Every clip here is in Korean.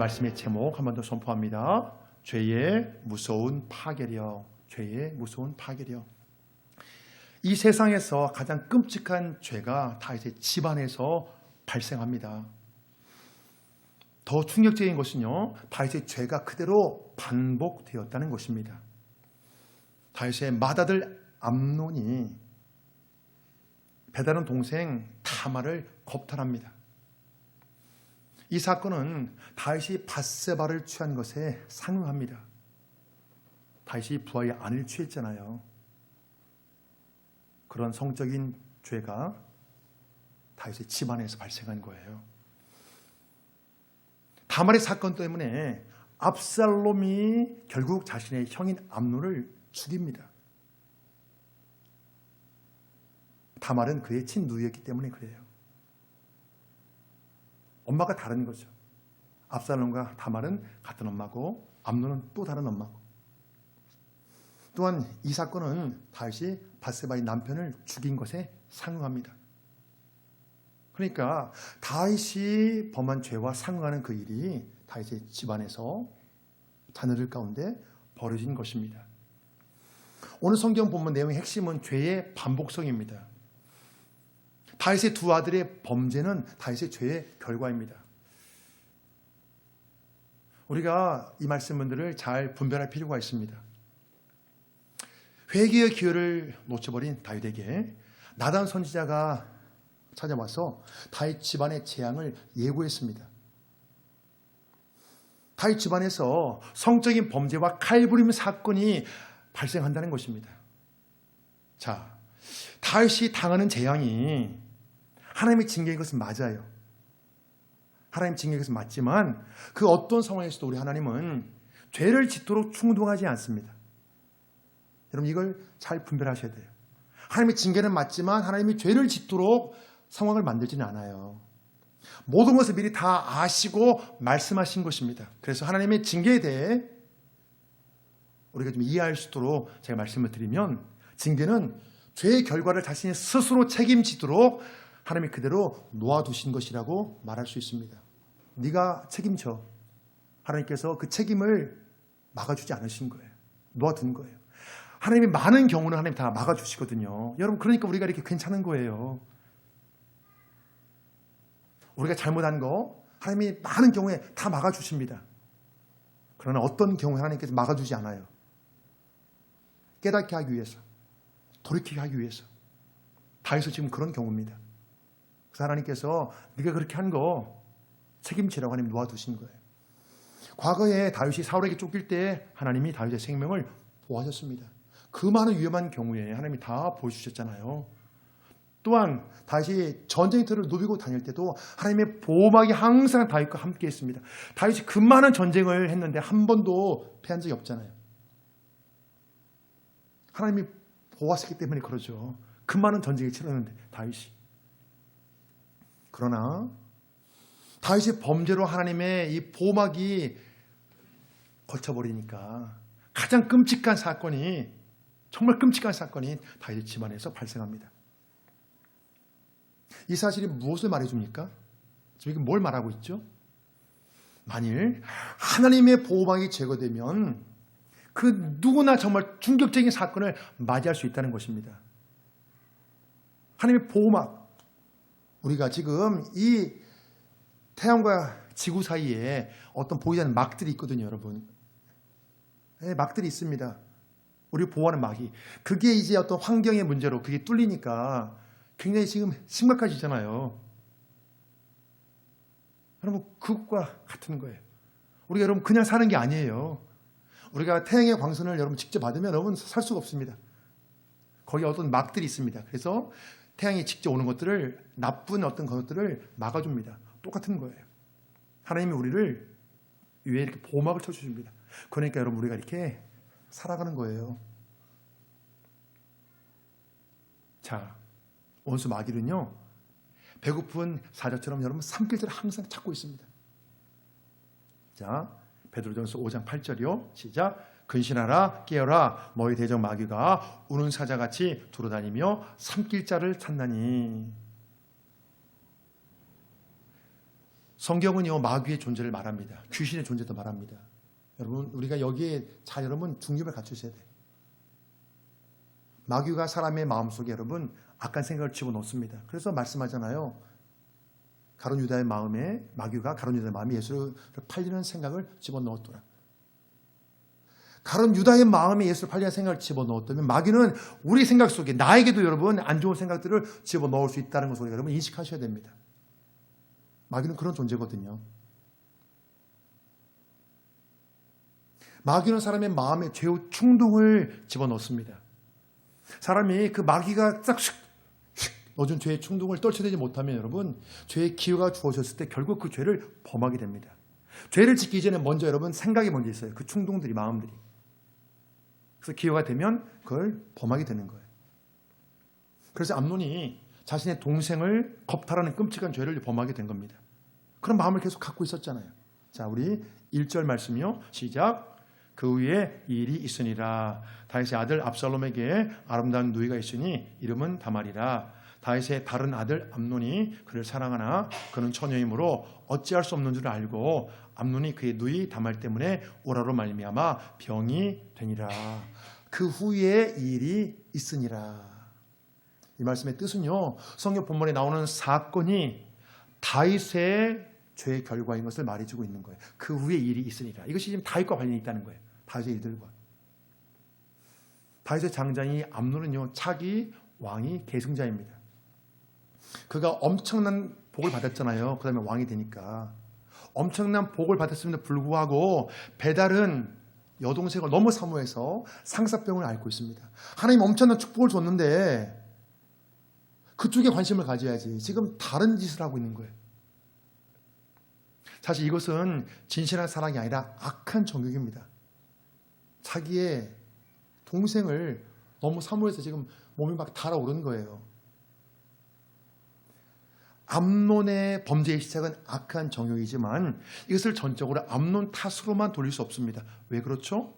말씀의 제목 한 번 더 선포합니다. 죄의 무서운 파괴력. 죄의 무서운 파괴력. 이 세상에서 가장 끔찍한 죄가 다윗의 집안에서 발생합니다. 더 충격적인 것은요, 다윗의 죄가 그대로 반복되었다는 것입니다. 다윗의 맏아들 암논이 배다른 동생 다말을 겁탈합니다. 이 사건은 다윗이 밧세바를 취한 것에 상응합니다. 다윗이 부하의 아내를 취했잖아요. 그런 성적인 죄가 다윗의 집안에서 발생한 거예요. 다말의 사건 때문에 압살롬이 결국 자신의 형인 암논을 죽입니다. 다말은 그의 친누이였기 때문에 그래요. 엄마가 다른 거죠. 압살롬과 다말은 같은 엄마고 암논은 또 다른 엄마고. 또한 이 사건은 다윗이 밧세바의 남편을 죽인 것에 상응합니다. 그러니까 다윗이 범한 죄와 상응하는 그 일이 다윗의 집안에서 자녀들 가운데 벌어진 것입니다. 오늘 성경 본문 내용의 핵심은 죄의 반복성입니다. 다윗의 두 아들의 범죄는 다윗의 죄의 결과입니다. 우리가 이 말씀들을 잘 분별할 필요가 있습니다. 회개의 기회를 놓쳐버린 다윗에게 나단 선지자가 찾아와서 다윗 집안의 재앙을 예고했습니다. 다윗 집안에서 성적인 범죄와 칼부림 사건이 발생한다는 것입니다. 자, 다윗이 당하는 재앙이 하나님의 징계인 것은 맞아요. 하나님 징계인 것은 맞지만 그 어떤 상황에서도 우리 하나님은 죄를 짓도록 충동하지 않습니다. 여러분 이걸 잘 분별하셔야 돼요. 하나님의 징계는 맞지만 하나님이 죄를 짓도록 상황을 만들지는 않아요. 모든 것을 미리 다 아시고 말씀하신 것입니다. 그래서 하나님의 징계에 대해 우리가 좀 이해할 수 있도록 제가 말씀을 드리면, 징계는 죄의 결과를 자신이 스스로 책임지도록 하나님이 그대로 놓아두신 것이라고 말할 수 있습니다. 네가 책임져. 하나님께서 그 책임을 막아주지 않으신 거예요. 놓아둔 거예요. 하나님이 많은 경우는 하나님 다 막아주시거든요. 여러분 그러니까 우리가 이렇게 괜찮은 거예요. 우리가 잘못한 거 하나님이 많은 경우에 다 막아주십니다. 그러나 어떤 경우에 하나님께서 막아주지 않아요. 깨닫게 하기 위해서, 돌이키게 하기 위해서. 다윗은 지금 그런 경우입니다. 그래서 하나님께서 네가 그렇게 한 거 책임지라고 하나님 놓아두신 거예요. 과거에 다윗이 사울에게 쫓길 때 하나님이 다윗의 생명을 보호하셨습니다. 그 많은 위험한 경우에 하나님이 다 보여주셨잖아요. 또한 다윗이 전쟁터를 누비고 다닐 때도 하나님의 보호막이 항상 다윗과 함께 했습니다. 다윗이 그 많은 전쟁을 했는데 한 번도 패한 적이 없잖아요. 하나님이 보호하셨기 때문에 그러죠. 그 많은 전쟁을 치렀는데 다윗이. 그러나 다윗의 범죄로 하나님의 이 보호막이 걸쳐버리니까 가장 끔찍한 사건이, 정말 끔찍한 사건이 다윗의 집안에서 발생합니다. 이 사실이 무엇을 말해줍니까? 지금 이게 뭘 말하고 있죠? 만일 하나님의 보호막이 제거되면 그 누구나 정말 충격적인 사건을 맞이할 수 있다는 것입니다. 하나님의 보호막, 우리가 지금 이 태양과 지구 사이에 어떤 보이지 않는 막들이 있거든요, 여러분. 네, 막들이 있습니다. 우리 보호하는 막이. 그게 이제 어떤 환경의 문제로 그게 뚫리니까 굉장히 지금 심각해지잖아요. 여러분 그것과 같은 거예요. 우리가 여러분 그냥 사는 게 아니에요. 우리가 태양의 광선을 여러분 직접 받으면 여러분 살 수가 없습니다. 거기 어떤 막들이 있습니다. 그래서 태양이 직접 오는 것들을, 나쁜 어떤 것들을 막아줍니다. 똑같은 거예요. 하나님이 우리를 위에 이렇게 보호막을 쳐주십니다. 그러니까 여러분 우리가 이렇게 살아가는 거예요. 자, 원수 마귀는요, 배고픈 사자처럼 여러분 삼킬 때를 항상 찾고 있습니다. 자, 베드로전서 5장 8절이요. 시작. 근신하라, 깨어라, 너희 대적 마귀가 우는 사자같이 두루다니며 삼킬 자를 찾나니. 성경은요, 마귀의 존재를 말합니다. 귀신의 존재도 말합니다. 여러분, 우리가 여기에 잘 여러분 중립을 갖추셔야 돼요. 마귀가 사람의 마음속에 여러분 악한 생각을 집어넣습니다. 그래서 말씀하잖아요. 가룟 유다의 마음에 마귀가 가룟 유다의 마음에 예수를 팔리는 생각을 집어넣었더라. 가룟 유다의 마음에 예수를 팔리는 생각을 집어넣었다면 마귀는 우리 생각 속에 나에게도 여러분 안 좋은 생각들을 집어넣을 수 있다는 것을 여러분 인식하셔야 됩니다. 마귀는 그런 존재거든요. 마귀는 사람의 마음에 죄의 충동을 집어넣습니다. 사람이 그 마귀가 싹 넣어준 죄의 충동을 떨쳐내지 못하면 여러분 죄의 기회가 주어졌을 때 결국 그 죄를 범하게 됩니다. 죄를 짓기 전에 먼저 여러분 생각이 먼저 있어요. 그 충동들이 마음들이. 그래서 기회가 되면 그걸 범하게 되는 거예요. 그래서 암논이 자신의 동생을 겁탈하는 끔찍한 죄를 범하게 된 겁니다. 그런 마음을 계속 갖고 있었잖아요. 자, 우리 1절 말씀이요. 시작. 그 후에 이 일이 있으니라. 다윗의 아들 압살롬에게 아름다운 누이가 있으니 이름은 다말이라. 다윗의 다른 아들 암논이 그를 사랑하나 그는 처녀이므로 어찌할 수 없는 줄 알고 암논이 그의 누이 다말 때문에 오라로 말미암아 병이 되니라. 그 후에 이 일이 있으니라. 이 말씀의 뜻은요, 성경 본문에 나오는 사건이 다윗의 죄의 결과인 것을 말해주고 있는 거예요. 그 후에 일이 있으니라. 이것이 지금 다윗과 관련이 있다는 거예요. 다윗의 일들과. 다윗의 장자인 암논은요, 차기 왕이 계승자입니다. 그가 엄청난 복을 받았잖아요. 그 다음에 왕이 되니까. 엄청난 복을 받았음에도 불구하고 배달은 여동생을 너무 사모해서 상사병을 앓고 있습니다. 하나님 엄청난 축복을 줬는데 그쪽에 관심을 가져야지. 지금 다른 짓을 하고 있는 거예요. 사실 이것은 진실한 사랑이 아니라 악한 정욕입니다. 자기의 동생을 너무 사모해서 지금 몸이 막 달아오르는 거예요. 암논의 범죄의 시작은 악한 정욕이지만 이것을 전적으로 암논 탓으로만 돌릴 수 없습니다. 왜 그렇죠?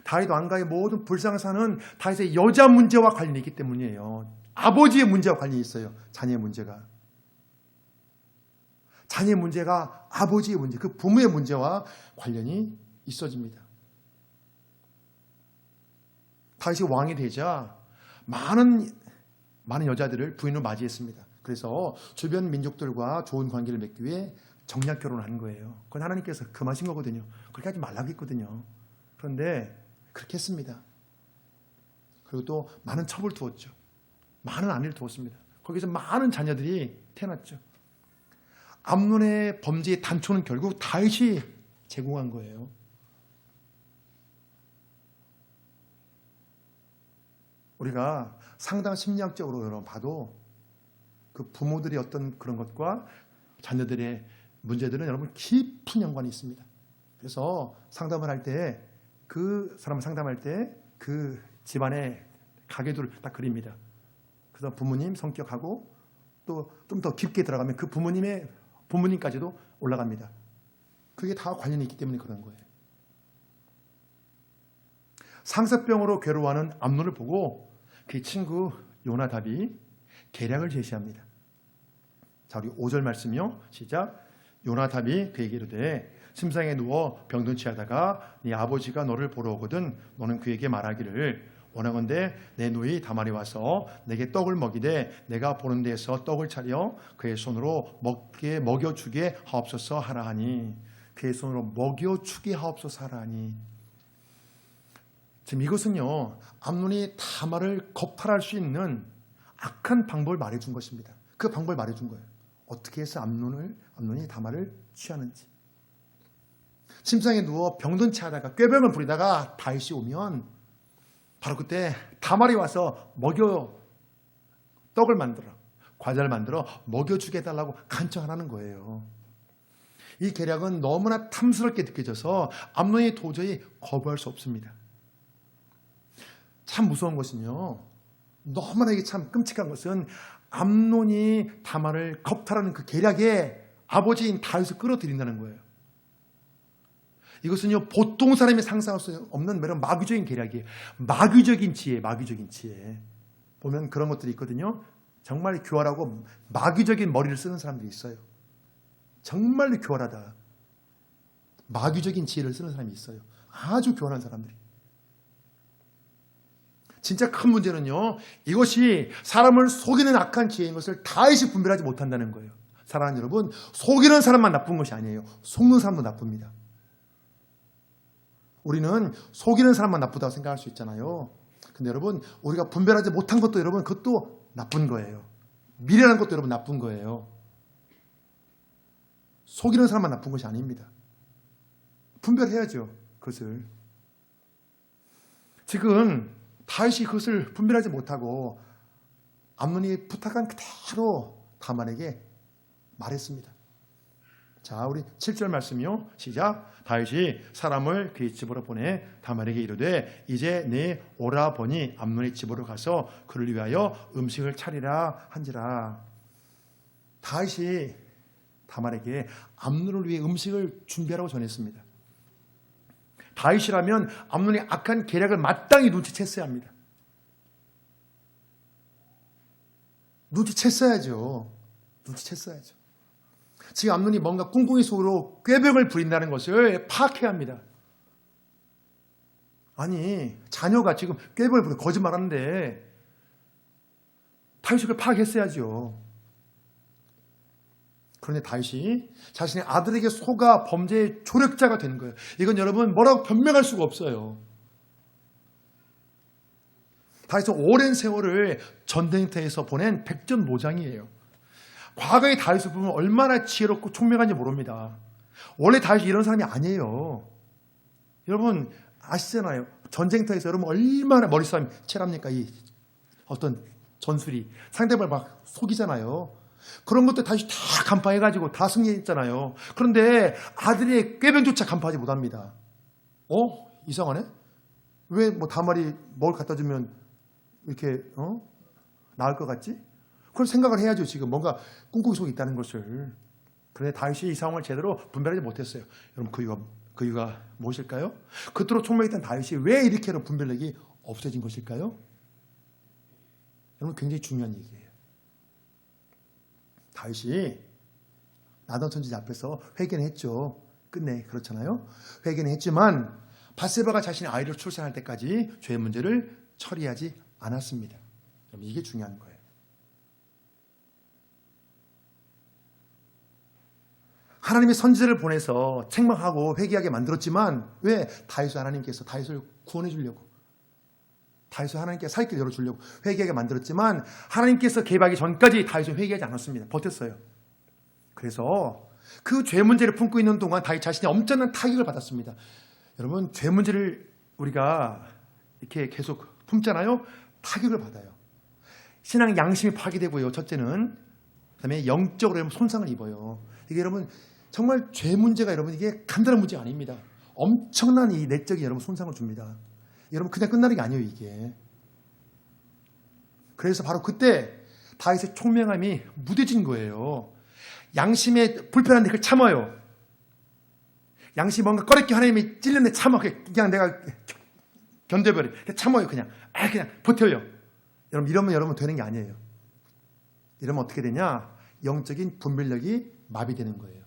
다윗 왕가의 모든 불상사는 다윗의 여자 문제와 관련이 있기 때문이에요. 아버지의 문제와 관련이 있어요. 자녀의 문제가. 자녀의 문제가 아버지의 문제, 그 부모의 문제와 관련이 있어집니다. 다윗이 왕이 되자 많은 여자들을 부인으로 맞이했습니다. 그래서 주변 민족들과 좋은 관계를 맺기 위해 정략 결혼을 한 거예요. 그건 하나님께서 금하신 거거든요. 그렇게 하지 말라고 했거든요. 그런데 그렇게 했습니다. 그리고 또 많은 첩을 두었죠. 많은 아내를 두었습니다. 거기서 많은 자녀들이 태어났죠. 암논의 범죄의 단초는 결국 다윗이 제공한 거예요. 우리가 상당 심리학적으로 여러분 봐도 그 부모들의 어떤 그런 것과 자녀들의 문제들은 여러분 깊은 연관이 있습니다. 그래서 상담을 할 때 그 사람을 상담할 때 그 집안의 가계도를 딱 그립니다. 그래서 부모님 성격하고 또 좀 더 깊게 들어가면 그 부모님까지도 올라갑니다. 그게 다 관련이 있기 때문에 그런 거예요. 상사병으로 괴로워하는 암논을 보고 그의 친구 요나답이 계략을 제시합니다. 자, 우리 5절 말씀이요. 시작. 요나답이 그에게 이르되 침상에 누워 병든 취하다가 네 아버지가 너를 보러 오거든 너는 그에게 말하기를 원하건대 내 누이 다말이 와서 내게 떡을 먹이되 내가 보는 데에서 떡을 차려 그의 손으로 먹여주게 하옵소서 하라 하니 그의 손으로 먹여주게 하옵소서 하라 하니. 지금 이것은요, 암논이 다말을 겁탈할 수 있는 악한 방법을 말해준 것입니다. 그 방법을 말해준 거예요. 어떻게 해서 암논이 다말을 취하는지. 침상에 누워 병든 채 하다가 꾀병을 부리다가 다윗이 오면 바로 그때 다말이 와서 떡을 만들어, 과자를 만들어 먹여주게 해달라고 간청하라는 거예요. 이 계략은 너무나 탐스럽게 느껴져서 암논이 도저히 거부할 수 없습니다. 참 무서운 것은요, 너무나 이게 참 끔찍한 것은 암논이 다말을 겁탈하는 그 계략에 아버지인 다윗을 끌어들인다는 거예요. 이것은요, 보통 사람이 상상할 수 없는 매우 마귀적인 계략이에요. 마귀적인 지혜. 보면 그런 것들이 있거든요. 정말 교활하고 마귀적인 머리를 쓰는 사람들이 있어요. 정말로 교활하다. 마귀적인 지혜를 쓰는 사람이 있어요. 아주 교활한 사람들이. 진짜 큰 문제는요, 이것이 사람을 속이는 악한 지혜인 것을 다시 분별하지 못한다는 거예요. 사랑하는 여러분, 속이는 사람만 나쁜 것이 아니에요. 속는 사람도 나쁩니다. 우리는 속이는 사람만 나쁘다고 생각할 수 있잖아요. 근데 여러분, 우리가 분별하지 못한 것도 여러분, 그것도 나쁜 거예요. 미련한 것도 여러분 나쁜 거예요. 속이는 사람만 나쁜 것이 아닙니다. 분별해야죠, 그것을. 지금 다윗이 그것을 분별하지 못하고 암논이 부탁한 그대로 다말에게 말했습니다. 자, 우리 7절 말씀이요. 시작. 다윗이 사람을 그의 집으로 보내 다말에게 이르되 이제 네 오라버니 암논의 집으로 가서 그를 위하여 음식을 차리라 한지라. 다윗이 다말에게 암논을 위해 음식을 준비하라고 전했습니다. 다윗이라면 암논의 악한 계략을 마땅히 눈치챘어야 합니다. 눈치챘어야죠. 지금 암논이 뭔가 꿍꿍이 속으로 꾀병을 부린다는 것을 파악해야 합니다. 아니, 자녀가 지금 꾀병을 부리고 거짓말하는데 다윗이 그걸 파악했어야죠. 그런데 다윗이 자신의 아들에게 속아 범죄의 조력자가 되는 거예요. 이건 여러분 뭐라고 변명할 수가 없어요. 다윗은 오랜 세월을 전쟁터에서 보낸 백전노장이에요. 과거의 다윗을 보면 얼마나 지혜롭고 총명한지 모릅니다. 원래 다윗이 이런 사람이 아니에요. 여러분 아시잖아요. 전쟁터에서 여러분 얼마나 머리싸움이 치열합니까? 이 어떤 전술이 상대방을 막 속이잖아요. 그런 것도 다시 다 간파해가지고 다 승리했잖아요. 그런데 아들의 꾀변조차 간파하지 못합니다. 이상하네? 왜 뭐 다말이 뭘 갖다 주면 이렇게 나을 것 같지? 그걸 생각을 해야죠. 지금 뭔가 꿍꿍이 속에 있다는 것을. 그런데 다윗이 이 상황을 제대로 분별하지 못했어요. 여러분 그 이유가 무엇일까요? 그토록 총명했던 다윗이 왜 이렇게 분별력이 없어진 것일까요? 여러분 굉장히 중요한 얘기예요. 다윗이 나단 선지자 앞에서 회개는 했죠. 끝내 그렇잖아요. 회개는 했지만 밧세바가 자신의 아이를 출산할 때까지 죄의 문제를 처리하지 않았습니다. 여러분 이게 중요한 거예요. 하나님이 선지자를 보내서 책망하고 회개하게 만들었지만 왜? 다윗을 하나님께서 다윗을 구원해 주려고, 다윗을 하나님께 살 길을 열어주려고 회개하게 만들었지만 하나님께서 개입하기 전까지 다윗은 회개하지 않았습니다. 버텼어요. 그래서 그 죄 문제를 품고 있는 동안 다윗 자신이 엄청난 타격을 받았습니다. 여러분 죄 문제를 우리가 이렇게 계속 품잖아요. 타격을 받아요. 신앙 양심이 파괴되고요. 첫째는. 그다음에 영적으로 여러분 손상을 입어요. 이게 여러분 정말 죄 문제가 여러분 이게 간단한 문제가 아닙니다. 엄청난 이 내적인 여러분 손상을 줍니다. 여러분 그냥 끝나는 게 아니에요 이게. 그래서 바로 그때 다윗의 총명함이 무뎌진 거예요. 양심에 불편한데 그걸 참아요. 양심이 뭔가 꺼렸게 하나님이 찔렸는데 참아. 그냥 내가 견뎌버려. 참아요 그냥. 그냥 버텨요. 여러분 이러면 여러분 되는 게 아니에요. 이러면 어떻게 되냐? 영적인 분별력이 마비되는 거예요.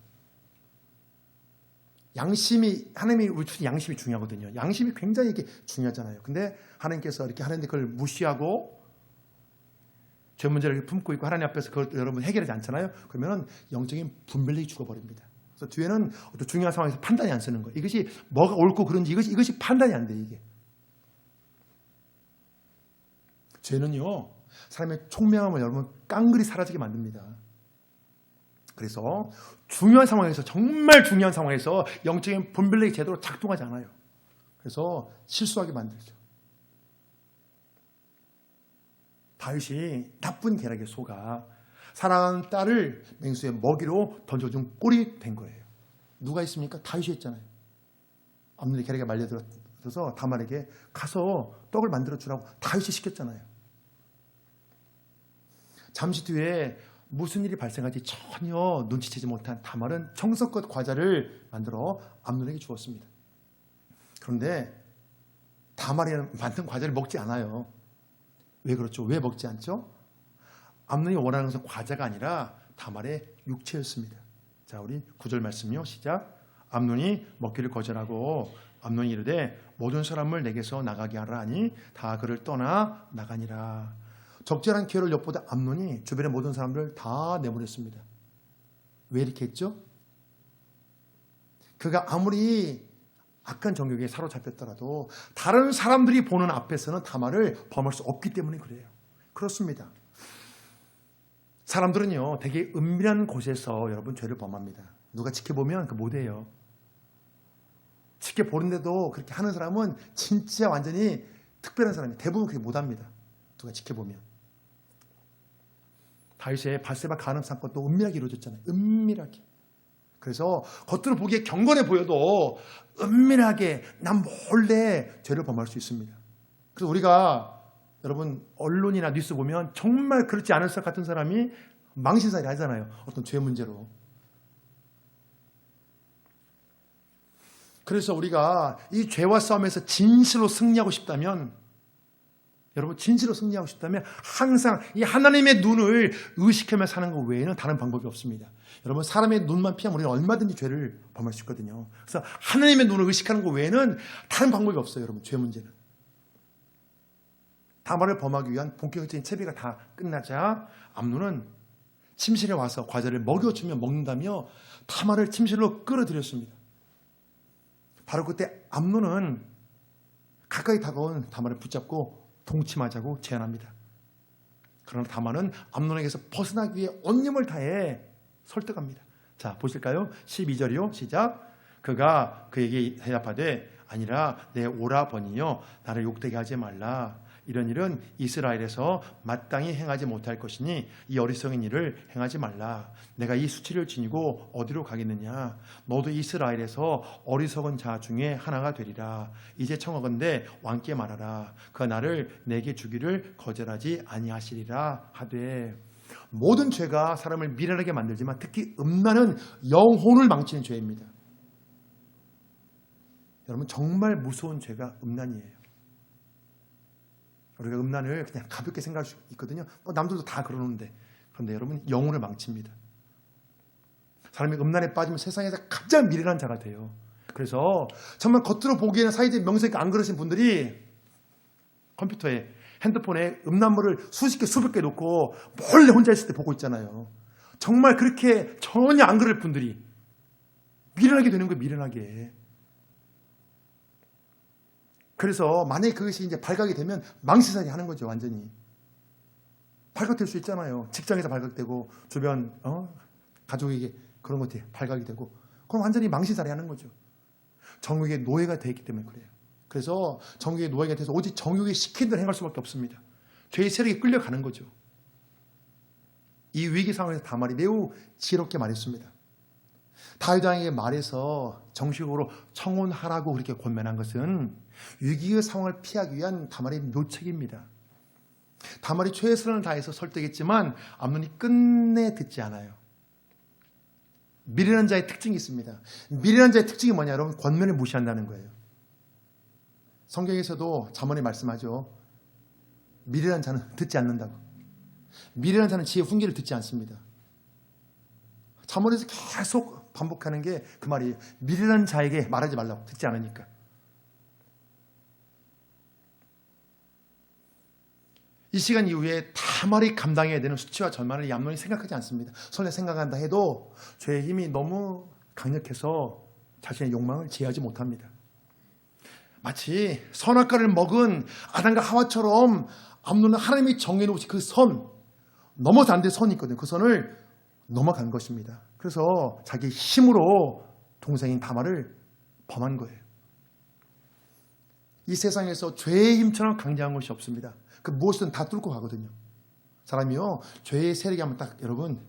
양심이, 하나님이 우리 양심이 중요하거든요. 양심이 굉장히 이게 중요하잖아요. 근데 하나님께서 이렇게 하는데 그걸 무시하고 죄 문제를 품고 있고 하나님 앞에서 그걸 여러분 해결하지 않잖아요. 그러면 영적인 분별력이 죽어버립니다. 그래서 뒤에는 어떤 중요한 상황에서 판단이 안 쓰는 거예요. 이것이 뭐가 옳고 그런지 이것이 판단이 안 돼, 이게. 죄는요, 사람의 총명함을 여러분 깡그리 사라지게 만듭니다. 그래서 중요한 상황에서, 정말 중요한 상황에서 영적인 분별력이 제대로 작동하지 않아요. 그래서 실수하게 만들죠. 다윗이 나쁜 계략에 속아 사랑하는 딸을 맹수의 먹이로 던져준 꼴이 된 거예요. 누가 있습니까? 다윗이 했잖아요. 암논의 계략에 말려들어서 다말에게 가서 떡을 만들어 주라고 다윗이 시켰잖아요. 잠시 뒤에 무슨 일이 발생할지 전혀 눈치채지 못한 다말은 정성껏 과자를 만들어 암논에게 주었습니다. 그런데 다말이 만든 과자를 먹지 않아요. 왜 그렇죠? 왜 먹지 않죠? 암논이 원하는 것은 과자가 아니라 다말의 육체였습니다. 자, 우리 9절 말씀요. 시작. 암논이 먹기를 거절하고 암논이 이르되 모든 사람을 내게서 나가게 하라 하니 다 그를 떠나 나가니라. 적절한 기회를 엿보다 암논이 주변의 모든 사람들을 다 내보냈습니다. 왜 이렇게 했죠? 그가 아무리 악한 정욕에 사로잡혔더라도 다른 사람들이 보는 앞에서는 다말을 범할 수 없기 때문에 그래요. 그렇습니다. 사람들은요, 되게 은밀한 곳에서 여러분 죄를 범합니다. 누가 지켜보면 그 못해요. 지켜보는데도 그렇게 하는 사람은 진짜 완전히 특별한 사람이에요. 대부분 그렇게 못합니다. 누가 지켜보면. 다윗의 밧세바 간음 사건도 은밀하게 이루어졌잖아요. 은밀하게. 그래서 겉으로 보기에 경건해 보여도 은밀하게 난 몰래 죄를 범할 수 있습니다. 그래서 우리가 여러분 언론이나 뉴스 보면 정말 그렇지 않을 것 같은 사람이 망신살이 하잖아요. 어떤 죄 문제로. 그래서 우리가 이 죄와 싸움에서 진실로 승리하고 싶다면, 여러분 진실로 승리하고 싶다면 항상 이 하나님의 눈을 의식하며 사는 것 외에는 다른 방법이 없습니다. 여러분 사람의 눈만 피하면 우리는 얼마든지 죄를 범할 수 있거든요. 그래서 하나님의 눈을 의식하는 것 외에는 다른 방법이 없어요. 여러분 죄 문제는. 다말을 범하기 위한 본격적인 채비가 다 끝나자 암논은 침실에 와서 과자를 먹여주며 먹는다며 다말을 침실로 끌어들였습니다. 바로 그때 암논은 가까이 다가온 다말을 붙잡고 동침하자고 제안합니다. 그러나 다말은 암논에게서 벗어나기 위해 온 힘을 다해 설득합니다. 자, 보실까요? 12절이요. 시작. 그가 그에게 대답하되 아니라 내 오라버니여 나를 욕되게 하지 말라. 이런 일은 이스라엘에서 마땅히 행하지 못할 것이니 이 어리석은 일을 행하지 말라. 내가 이 수치를 지니고 어디로 가겠느냐. 너도 이스라엘에서 어리석은 자 중에 하나가 되리라. 이제 청하건대 왕께 말하라. 그가 나를 내게 주기를 거절하지 아니하시리라 하되. 모든 죄가 사람을 미련하게 만들지만 특히 음란은 영혼을 망치는 죄입니다. 여러분 정말 무서운 죄가 음란이에요. 우리가 음란을 그냥 가볍게 생각할 수 있거든요. 남들도 다 그러는데. 그런데 여러분 영혼을 망칩니다. 사람이 음란에 빠지면 세상에서 가장 미련한 자가 돼요. 그래서 정말 겉으로 보기에는 사회적 명색이 안 그러신 분들이 컴퓨터에 핸드폰에 음란물을 수십 개 수백 개 놓고 몰래 혼자 있을 때 보고 있잖아요. 정말 그렇게 전혀 안 그럴 분들이 미련하게 되는 거예요. 미련하게. 그래서 만약에 그것이 이제 발각이 되면 망신살이 하는 거죠. 완전히. 발각될 수 있잖아요. 직장에서 발각되고 주변 가족에게 그런 것들이 발각이 되고 그럼 완전히 망신살이 하는 거죠. 정욕의 노예가 되어 있기 때문에 그래요. 그래서 정욕의 노예가 돼서 오직 정욕의 시킨 대로 행할 수밖에 없습니다. 죄의 세력에 끌려가는 거죠. 이 위기 상황에서 다말이 매우 지혜롭게 말했습니다. 다윗 왕에게 말해서 정식으로 청혼하라고 그렇게 권면한 것은 위기의 상황을 피하기 위한 다말의 묘책입니다. 다말이 최선을 다해서 설득했지만 암논이 끝내 듣지 않아요. 미련한 자의 특징이 있습니다. 미련한 자의 특징이 뭐냐? 여러분 권면을 무시한다는 거예요. 성경에서도 잠언에 말씀하죠. 미련한 자는 듣지 않는다고. 미련한 자는 지혜의 훈계를 듣지 않습니다. 잠언에서 계속 반복하는 게 그 말이에요. 미련한 자에게 말하지 말라고. 듣지 않으니까. 이 시간 이후에 다말이 감당해야 되는 수치와 절망을 이 암논이 생각하지 않습니다. 설령 생각한다 해도 죄의 힘이 너무 강력해서 자신의 욕망을 제어하지 못합니다. 마치 선악과를 먹은 아담과 하와처럼 암논은 하나님이 정해놓으신 그 선, 넘어서 안 될 선이 있거든요. 그 선을 넘어간 것입니다. 그래서 자기 힘으로 동생인 다말을 범한 거예요. 이 세상에서 죄의 힘처럼 강력한 것이 없습니다. 그 무엇이든 다 뚫고 가거든요. 사람이요, 죄의 세력이 하면 딱 여러분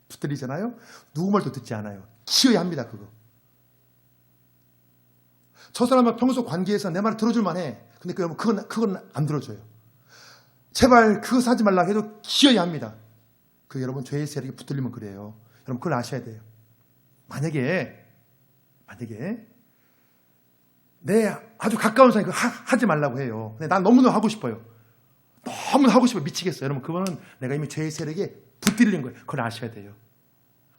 붙들리잖아요. 누구 말도 듣지 않아요. 키워야 합니다. 저 사람은 평소 관계에서 내 말을 들어줄 만해. 근데 그건 안 들어줘요. 제발 그거 하지 말라 해도 키워야 합니다. 여러분 죄의 세력이 붙들리면 그래요. 여러분 그걸 아셔야 돼요. 만약에 내 아주 가까운 사람이 그거 하지 말라고 해요. 근데 난 너무나 하고 싶어요. 너무나 하고 싶어요. 미치겠어요. 여러분 그거는 내가 이미 죄의 세력에 붙들린 거예요. 그걸 아셔야 돼요.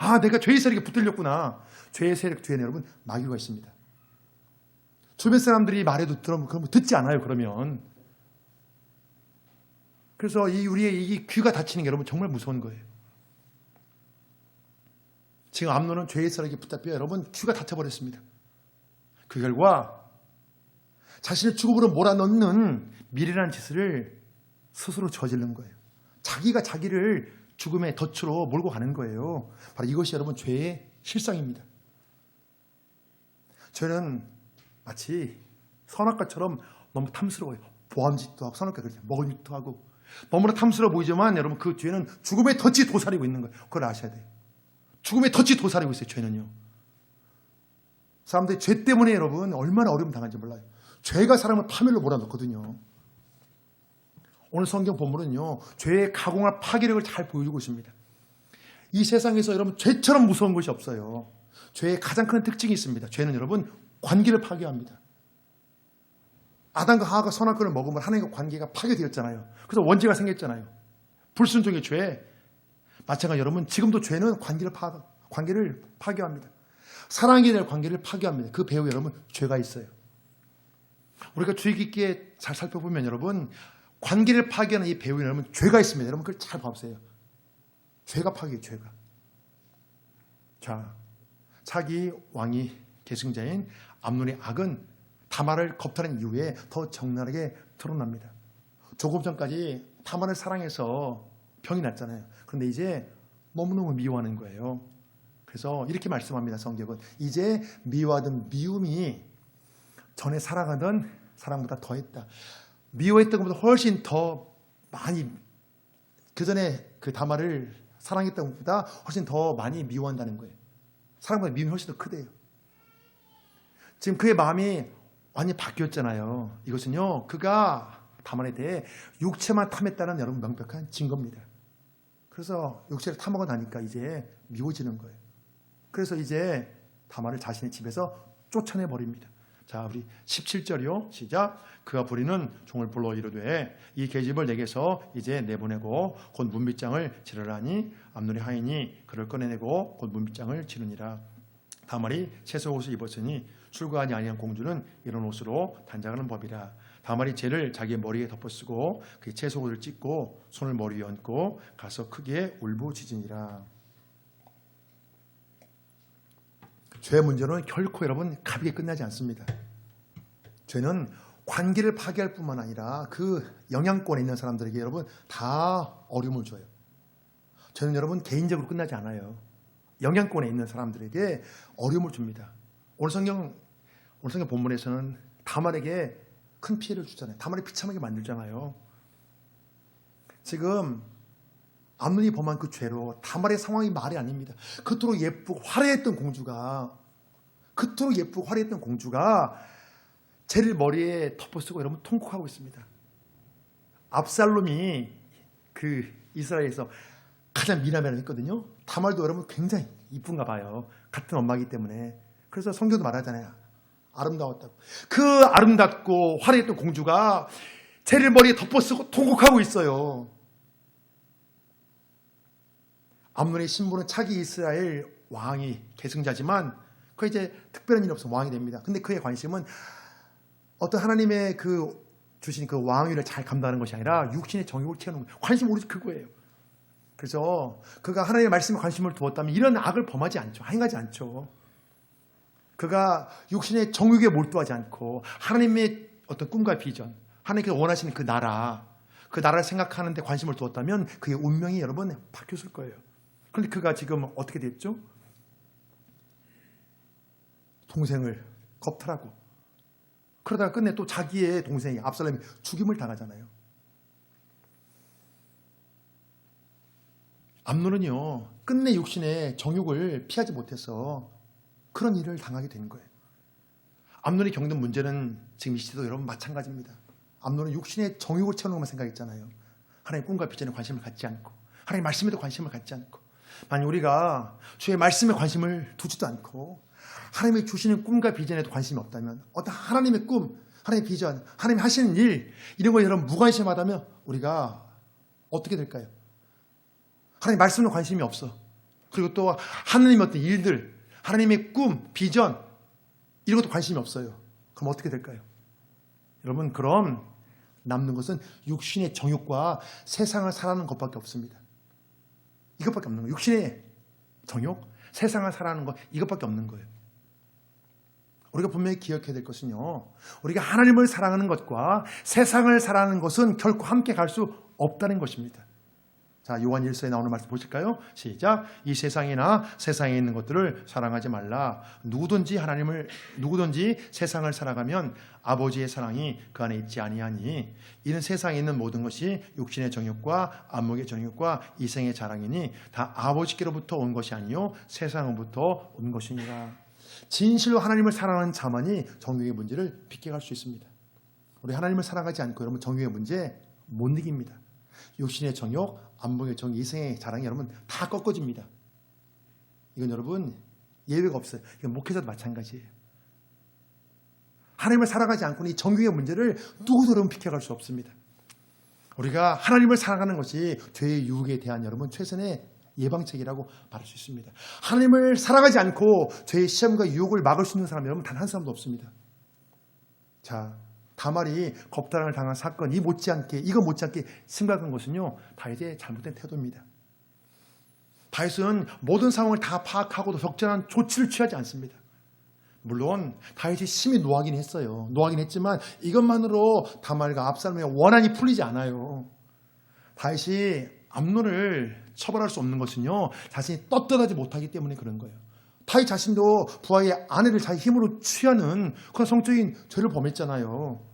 아, 내가 죄의 세력에 붙들렸구나. 죄의 세력 뒤에는 여러분 마귀가 있습니다. 주변 사람들이 말해도 그러면 듣지 않아요. 그러면. 그래서 우리의 이 귀가 닫히는 게 여러분 정말 무서운 거예요. 지금 암논은 죄의 세력에 붙잡혀 여러분 귀가 닫혀버렸습니다. 그 결과 자신의 죽음으로 몰아넣는 미래라는 짓을 스스로 저지른 거예요. 자기가 자기를 죽음의 덫으로 몰고 가는 거예요. 바로 이것이 여러분 죄의 실상입니다. 죄는 마치 선악과처럼 너무 탐스러워요. 보암짓도 하고 선악과 그렇죠. 먹을 짓도 하고 너무나 탐스러워 보이지만 여러분 그 뒤에는 죽음의 덫이 도사리고 있는 거예요. 그걸 아셔야 돼요. 죽음의 덫이 도사리고 있어요. 죄는요. 사람들이 죄 때문에 여러분 얼마나 어려움 당한지 몰라요. 죄가 사람을 파멸로 몰아넣거든요. 오늘 성경 본문은요. 죄의 가공할 파괴력을 잘 보여주고 있습니다. 이 세상에서 여러분 죄처럼 무서운 것이 없어요. 죄의 가장 큰 특징이 있습니다. 죄는 여러분 관계를 파괴합니다. 아담과 하와가 선악과를 먹으면 하나님과 관계가 파괴되었잖아요. 그래서 원죄가 생겼잖아요. 불순종의 죄. 마찬가지로 여러분 지금도 죄는 관계를 파괴합니다. 사랑하게 될 관계를 파괴합니다. 그 배후에 여러분 죄가 있어요. 우리가 주의 깊게 잘 살펴보면 여러분 관계를 파괴하는 이 배후에 여러분 죄가 있습니다. 여러분 그걸 잘 봐보세요. 죄가 파괴해요. 죄가. 자, 차기 왕이 계승자인 암논의 악은 다말을 겁탈한 이후에 더 적나라하게 드러납니다. 조금 전까지 다말을 사랑해서 병이 났잖아요. 그런데 이제 너무너무 미워하는 거예요. 그래서 이렇게 말씀합니다. 성경은 이제 미워하던 미움이 전에 사랑하던 사랑보다 더했다. 미워했던 것보다 훨씬 더 많이 그 전에 그 다말을 사랑했던 것보다 훨씬 더 많이 미워한다는 거예요. 사랑보다 미움이 훨씬 더 크대요. 지금 그의 마음이 완전히 바뀌었잖아요. 이것은요, 그가 다말에 대해 육체만 탐했다는 여러분 명백한 증거입니다. 그래서 육체를 탐하고 나니까 이제 미워지는 거예요. 그래서 이제 다말을 자신의 집에서 쫓아내 버립니다. 자, 우리 17절이요. 시작. 그가 부리는 종을 불러 이르되 이 계집을 내게서 이제 내보내고 곧 문빗장을 지르라니 암논이 하이니 그를 꺼내내고 곧 문빗장을 지르니라. 다말이 채소 옷을 입었으니 출가하지 아니한 공주는 이런 옷으로 단장하는 법이라. 다말이 죄를 자기의 머리에 덮어쓰고 그 채소 옷을 찢고 손을 머리 위에 얹고 가서 크게 울부짖으니라. 죄의 문제는 결코 여러분 가볍게 끝나지 않습니다. 죄는 관계를 파괴할 뿐만 아니라 그 영향권에 있는 사람들에게 여러분 다 어려움을 줘요. 죄는 여러분 개인적으로 끝나지 않아요. 영향권에 있는 사람들에게 어려움을 줍니다. 오늘 성경 본문에서는 다말에게 큰 피해를 주잖아요. 다말이 비참하게 만들잖아요. 지금 암논이 범한 그 죄로 다말의 상황이 말이 아닙니다. 그토록 예쁘고 화려했던 공주가 죄를 머리에 덮어쓰고 여러분 통곡하고 있습니다. 압살롬이 그 이스라엘에서 가장 미남이라고 했거든요. 다말도 여러분 굉장히 이쁜가 봐요. 같은 엄마이기 때문에. 그래서 성경도 말하잖아요. 아름다웠다고. 그 아름답고 화려했던 공주가 죄를 머리에 덮어쓰고 통곡하고 있어요. 암논의 신부는 차기 이스라엘 왕이 계승자지만 그 이제 특별한 일이 없으면 왕이 됩니다. 근데 그의 관심은 어떤 하나님의 그 주신 그 왕위를 잘 감당하는 것이 아니라 육신의 정욕을 채우는 거예요. 관심이 오로지 그거예요. 그래서 그가 하나님의 말씀에 관심을 두었다면 이런 악을 범하지 않죠. 행하지 않죠. 그가 육신의 정욕에 몰두하지 않고 하나님의 어떤 꿈과 비전, 하나님께서 원하시는 그 나라를 생각하는 데 관심을 두었다면 그의 운명이 여러분 바뀌었을 거예요. 그런데 그가 지금 어떻게 됐죠? 동생을 겁탈하고 그러다가 끝내 또 자기의 동생이 압살롬이 죽임을 당하잖아요. 암논은요 끝내 육신의 정욕을 피하지 못해서 그런 일을 당하게 된 거예요. 암논이 겪는 문제는 지금 이 시대도 여러분 마찬가지입니다. 암논은 육신의 정욕을 채우는 것만 생각했잖아요. 하나님의 꿈과 비전에 관심을 갖지 않고 하나님의 말씀에도 관심을 갖지 않고 만약 우리가 주의 말씀에 관심을 두지도 않고 하나님이 주시는 꿈과 비전에도 관심이 없다면 어떤 하나님의 꿈, 하나님의 비전, 하나님이 하시는 일 이런 거에 여러분 무관심하다면 우리가 어떻게 될까요? 하나님 말씀에 관심이 없어. 그리고 또 하나님의 어떤 일들, 하나님의 꿈, 비전 이런 것도 관심이 없어요. 그럼 어떻게 될까요? 여러분, 그럼 남는 것은 육신의 정욕과 세상을 살아가는 것밖에 없습니다. 이것밖에 없는 거예요. 육신의 정욕, 세상을 살아가는 것, 이것밖에 없는 거예요. 우리가 분명히 기억해야 될 것은요, 우리가 하나님을 사랑하는 것과 세상을 사랑하는 것은 결코 함께 갈 수 없다는 것입니다. 자, 요한 1서에 나오는 말씀 보실까요? 시작. 이 세상이나 세상에 있는 것들을 사랑하지 말라. 누구든지 세상을 사랑하면 아버지의 사랑이 그 안에 있지 아니하니, 이는 세상에 있는 모든 것이 육신의 정욕과 안목의 정욕과 이생의 자랑이니 다 아버지께로부터 온 것이 아니요 세상으로부터 온 것이니라. 진실로 하나님을 사랑하는 자만이 정욕의 문제를 비껴갈 수 있습니다. 우리 하나님을 사랑하지 않고 여러분 정욕의 문제 못 이깁니다. 육신의 정욕, 안목의 정욕, 이생의 자랑이 여러분 다 꺾어집니다. 이건 여러분 예외가 없어요. 이건 목회자도 마찬가지예요. 하나님을 사랑하지 않고는 이 정욕의 문제를 누구도 여러분 비켜갈 수 없습니다. 우리가 하나님을 사랑하는 것이 죄의 유혹에 대한 여러분 최선의 예방책이라고 말할 수 있습니다. 하나님을 사랑하지 않고 죄의 시험과 유혹을 막을 수 있는 사람이 여러분 단 한 사람도 없습니다. 자, 다말이 겁탈을 당한 사건, 이거 못지않게 심각한 것은요, 다윗의 잘못된 태도입니다. 다윗은 모든 상황을 다 파악하고도 적절한 조치를 취하지 않습니다. 물론 다윗이 심히 노하긴 했어요. 노하긴 했지만 이것만으로 다말과 압살롬의 원한이 풀리지 않아요. 다윗이 암논을 처벌할 수 없는 것은요, 자신이 떳떳하지 못하기 때문에 그런 거예요. 다윗 자신도 부하의 아내를 자기 힘으로 취하는 그런 성적인 죄를 범했잖아요.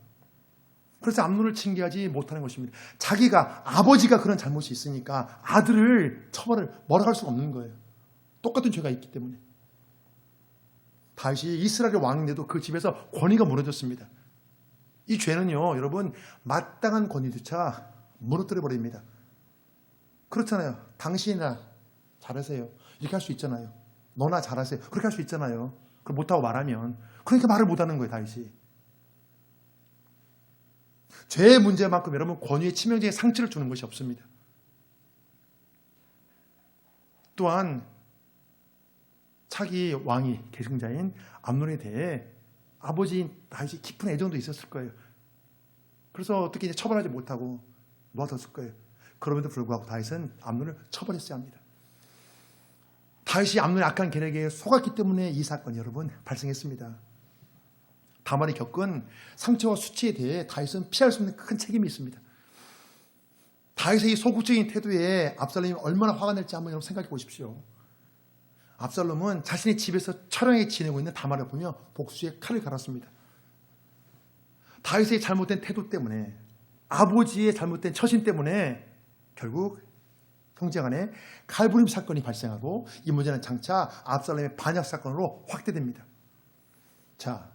그래서 암논을 징계하지 못하는 것입니다. 자기가, 아버지가 그런 잘못이 있으니까 아들을 처벌을 뭐라 할 수가 없는 거예요. 똑같은 죄가 있기 때문에. 다윗이 이스라엘의 왕인데도 그 집에서 권위가 무너졌습니다. 이 죄는요, 여러분, 마땅한 권위조차 무너뜨려 버립니다. 그렇잖아요. 당신이나 잘하세요. 이렇게 할 수 있잖아요. 너나 잘하세요. 그렇게 할 수 있잖아요. 그걸 못하고 말하면. 그러니까 말을 못하는 거예요, 다윗이. 죄의 문제만큼 여러분 권위의 치명적인 상처를 주는 것이 없습니다. 또한 차기 왕이 계승자인 암논에 대해 아버지인 다윗이 깊은 애정도 있었을 거예요. 그래서 어떻게 이제 처벌하지 못하고 놓아뒀을 거예요. 그럼에도 불구하고 다윗은 암논을 처벌했어야 합니다. 다윗이 암논의 악한 계략에 속았기 때문에 이 사건이 여러분 발생했습니다. 다말이 겪은 상처와 수치에 대해 다윗은 피할 수 없는 큰 책임이 있습니다. 다윗의 이 소극적인 태도에 압살롬이 얼마나 화가 낼지 한번 여러분 생각해 보십시오. 압살롬은 자신의 집에서 처량하게 지내고 있는 다말을 보며 복수의 칼을 갈았습니다. 다윗의 잘못된 태도 때문에, 아버지의 잘못된 처신 때문에 결국 형제간에 칼부림 사건이 발생하고 이 문제는 장차 압살롬의 반역 사건으로 확대됩니다. 자,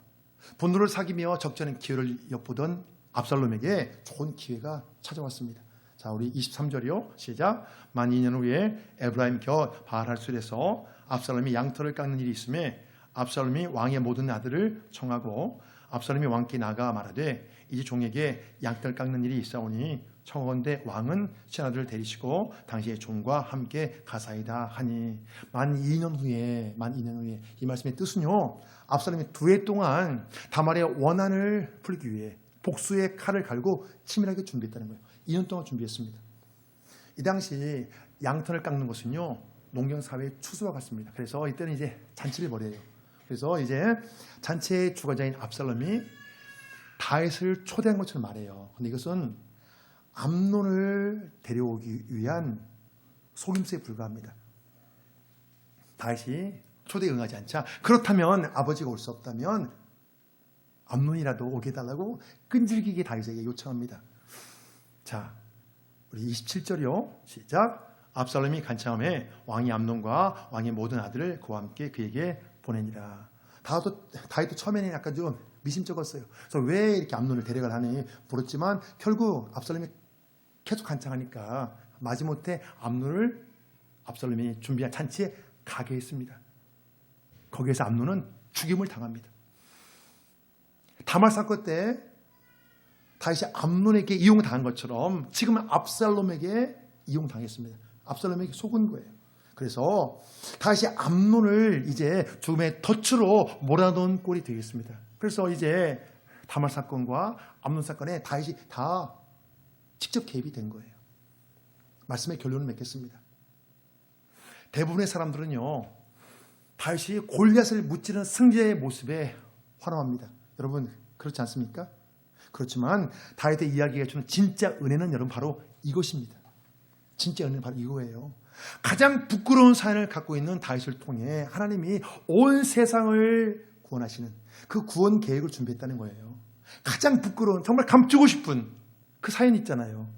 분노를 사귀며 적절한 기회를 엿보던 압살롬에게 좋은 기회가 찾아왔습니다. 자, 우리 23절이요. 시작. 만 2년 후에 에브라임 곁 바알할술에서 압살롬이 양털을 깎는 일이 있음에 압살롬이 왕의 모든 아들을 청하고 압살롬이 왕께 나가 말하되 이제 종에게 양털 깎는 일이 있사오니 청하건대 왕은 신하들을 데리시고 당시의 종과 함께 가사이다 하니, 만 2년 후에 이 말씀의 뜻은요, 압살롬이 2해 동안 다말의 원한을 풀기 위해 복수의 칼을 갈고 치밀하게 준비했다는 거예요. 2년 동안 준비했습니다. 이 당시 양털을 깎는 것은요, 농경사회의 추수와 같습니다. 그래서 이때는 이제 잔치를 벌여요. 그래서 이제 잔치의 주관자인 압살롬이 다윗을 초대한 것처럼 말해요. 근데 이것은 암논을 데려오기 위한 속임수에 불과합니다. 다윗이 초대에 응하지 않자, 그렇다면 아버지가 올 수 없다면 암논이라도 오게 해달라고 끈질기게 다윗에게 요청합니다. 자, 우리 27절이요. 시작. 압살롬이 간청함에 왕이 암논과 왕의 모든 아들을 그와 함께 그에게 보내니라. 다윗도 처음에는 약간 좀 미심쩍었어요. 그래서 왜 이렇게 암논을 데려가라니 물었지만 결국 압살롬이 계속 간청하니까 마지못해 암논을 압살롬이 준비한 잔치에 가게 했습니다. 거기에서 암논은 죽임을 당합니다. 다말 사건 때 다윗이 암논에게 이용당한 것처럼 지금은 압살롬에게 이용당했습니다. 압살롬에게 속은 거예요. 그래서 다시 암논을 이제 죽음의 덫으로 몰아넣은 꼴이 되겠습니다. 그래서 이제 다말 사건과 암논 사건에 다윗이 다 직접 개입이 된 거예요. 말씀의 결론을 맺겠습니다. 대부분의 사람들은요, 다윗이 골리앗을 무찌르는 승자의 모습에 환호합니다. 여러분 그렇지 않습니까? 그렇지만 다윗의 이야기가 주는 진짜 은혜는 여러분 바로 이것입니다. 진짜 은혜는 바로 이거예요. 가장 부끄러운 사연을 갖고 있는 다윗을 통해 하나님이 온 세상을 구원하시는 그 구원 계획을 준비했다는 거예요. 가장 부끄러운, 정말 감추고 싶은 그 사연 있잖아요.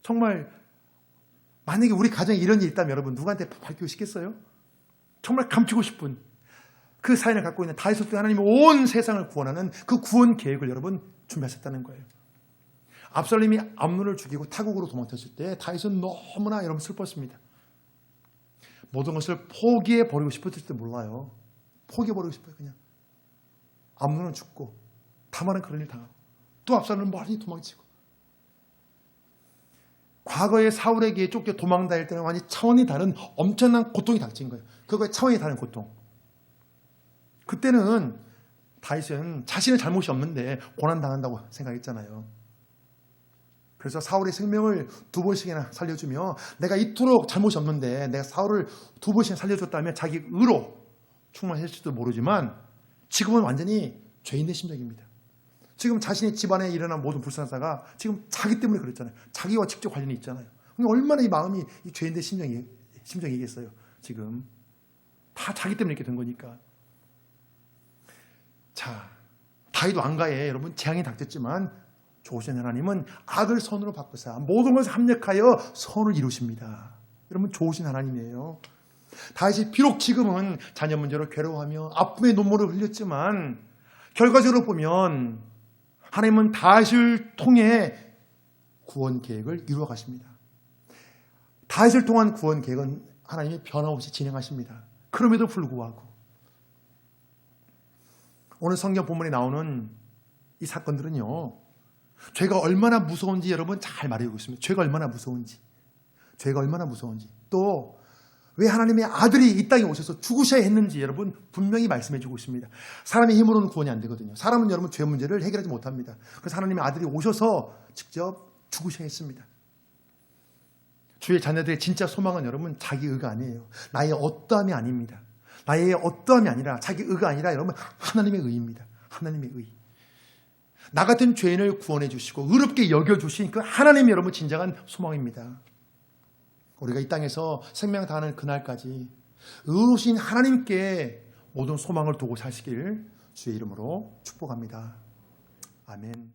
정말 만약에 우리 가정에 이런 일이 있다면 여러분 누구한테 밝히고 싶겠어요? 정말 감추고 싶은 그 사연을 갖고 있는 다윗을 통해 하나님이 온 세상을 구원하는 그 구원 계획을 여러분 준비하셨다는 거예요. 압살롬이 암논을 죽이고 타국으로 도망쳤을 때 다윗은 너무나 여러분 슬펐습니다. 모든 것을 포기해 버리고 싶었을지 몰라요. 포기해 버리고 싶어요. 그냥 암논은 죽고 다말은 그런 일 당하고 또 압살롬은 멀리 도망치고 과거의 사울에게 쫓겨 도망 다닐 때는 완전히 차원이 다른 엄청난 고통이 닥친 거예요. 그거에 차원이 다른 고통. 그때는 다윗은 자신의 잘못이 없는데 고난당한다고 생각했잖아요. 그래서 사울의 생명을 2번씩이나 살려주며 내가 이토록 잘못이 없는데 내가 사울을 2번씩이나 살려줬다면 자기 의로 충만했을지도 모르지만 지금은 완전히 죄인의 심정입니다. 지금 자신의 집안에 일어난 모든 불상사가 지금 자기 때문에 그랬잖아요. 자기와 직접 관련이 있잖아요. 얼마나 이 마음이 이 죄인의 심정이겠어요. 지금 다 자기 때문에 이렇게 된 거니까. 자, 다윗 왕가에 여러분 재앙이 닥쳤지만 좋으신 하나님은 악을 선으로 바꾸사 모든 것을 합력하여 선을 이루십니다. 여러분 좋으신 하나님이에요. 다윗이 비록 지금은 자녀 문제로 괴로워하며 아픔의 눈물을 흘렸지만 결과적으로 보면 하나님은 다윗을 통해 구원 계획을 이루어 가십니다. 다윗을 통한 구원 계획은 하나님이 변함없이 진행하십니다. 그럼에도 불구하고 오늘 성경 본문에 나오는 이 사건들은요, 죄가 얼마나 무서운지 여러분 잘 말해주고 있습니다. 죄가 얼마나 무서운지. 또 왜 하나님의 아들이 이 땅에 오셔서 죽으셔야 했는지 여러분 분명히 말씀해주고 있습니다. 사람의 힘으로는 구원이 안 되거든요. 사람은 여러분 죄 문제를 해결하지 못합니다. 그래서 하나님의 아들이 오셔서 직접 죽으셔야 했습니다. 주의 자녀들의 진짜 소망은 여러분 자기 의가 아니에요. 나의 어떠함이 아닙니다. 나의 어떠함이 아니라 자기 의가 아니라 여러분 하나님의 의입니다. 하나님의 의. 나 같은 죄인을 구원해 주시고 의롭게 여겨주신 그 하나님이 여러분 진정한 소망입니다. 우리가 이 땅에서 생명 다하는 그날까지 의로우신 하나님께 모든 소망을 두고 사시길 주의 이름으로 축복합니다. 아멘.